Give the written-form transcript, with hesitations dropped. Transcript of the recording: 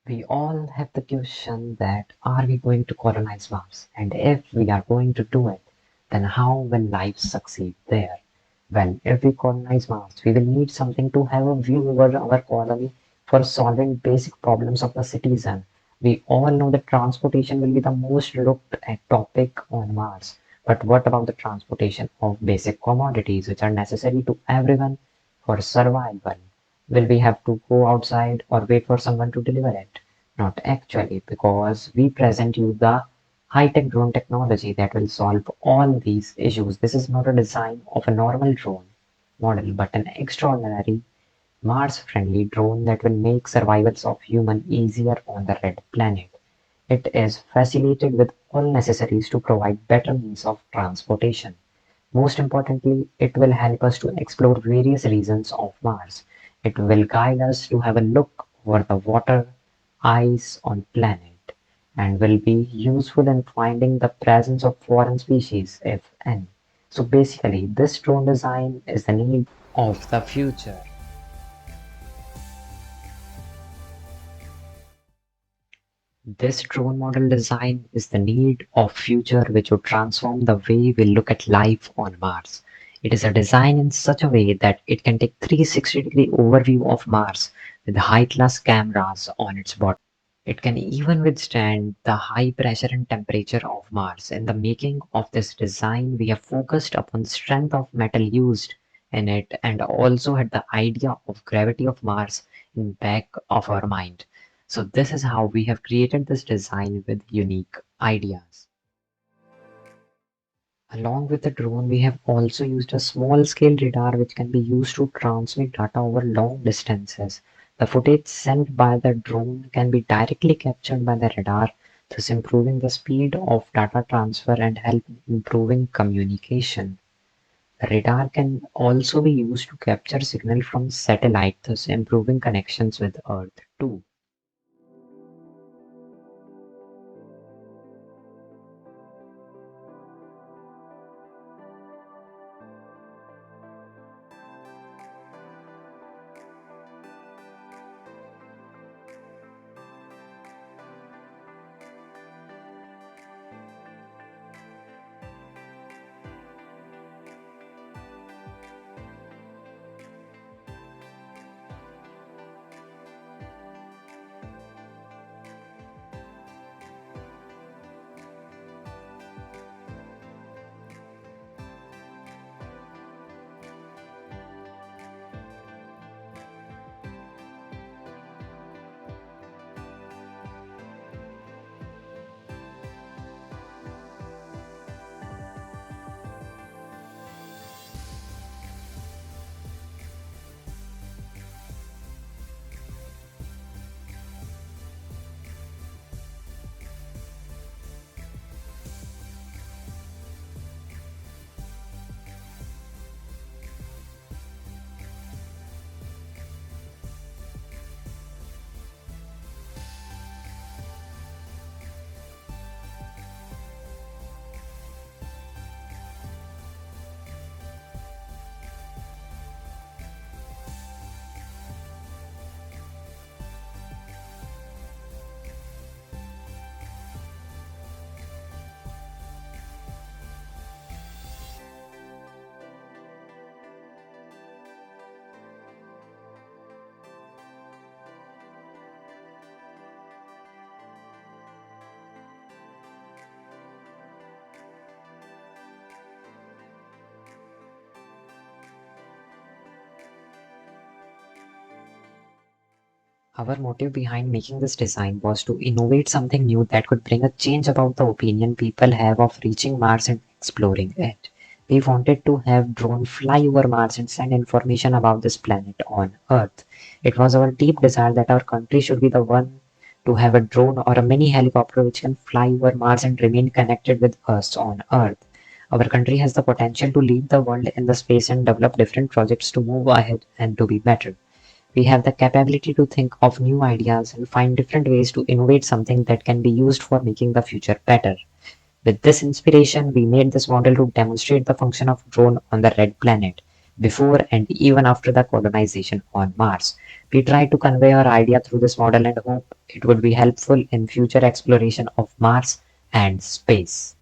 We all have the question that are we going to colonize Mars? And if we are going to do it, then how will life succeed there? Well, if we colonize Mars, we will need something to have a view over our colony for solving basic problems of the citizen. We all know that transportation will be the most looked at topic on Mars. But what about the transportation of basic commodities which are necessary to everyone for survival? Will we have to go outside or wait for someone to deliver it? Not actually, because we present you the high-tech drone technology that will solve all these issues. This is not a design of a normal drone model, but an extraordinary Mars-friendly drone that will make survivals of human easier on the red planet. It is facilitated with all necessaries to provide better means of transportation. Most importantly, it will help us to explore various regions of Mars. It will guide us to have a look over the water, ice on planet, and will be useful in finding the presence of foreign species, if any. So basically, this drone design is the need of the future. This drone model design is the need of future which would transform the way we look at life on Mars. It is a design in such a way that it can take 360-degree overview of Mars with high-class cameras on its bottom. It can even withstand the high pressure and temperature of Mars. In the making of this design, we have focused upon the strength of metal used in it and also had the idea of gravity of Mars in back of our mind. So this is how we have created this design with unique ideas. Along with the drone, we have also used a small-scale radar which can be used to transmit data over long distances. The footage sent by the drone can be directly captured by the radar, thus improving the speed of data transfer and help improving communication. The radar can also be used to capture signal from satellite, thus improving connections with Earth too. Our motive behind making this design was to innovate something new that could bring a change about the opinion people have of reaching Mars and exploring it. We wanted to have drone fly over Mars and send information about this planet on Earth. It was our deep desire that our country should be the one to have a drone or a mini helicopter which can fly over Mars and remain connected with us on Earth. Our country has the potential to lead the world in the space and develop different projects to move ahead and to be better. We have the capability to think of new ideas and find different ways to innovate something that can be used for making the future better. With this inspiration, we made this model to demonstrate the function of drone on the red planet. before and even after the colonization on Mars. We try to convey our idea through this model and hope it would be helpful in future exploration of Mars and space.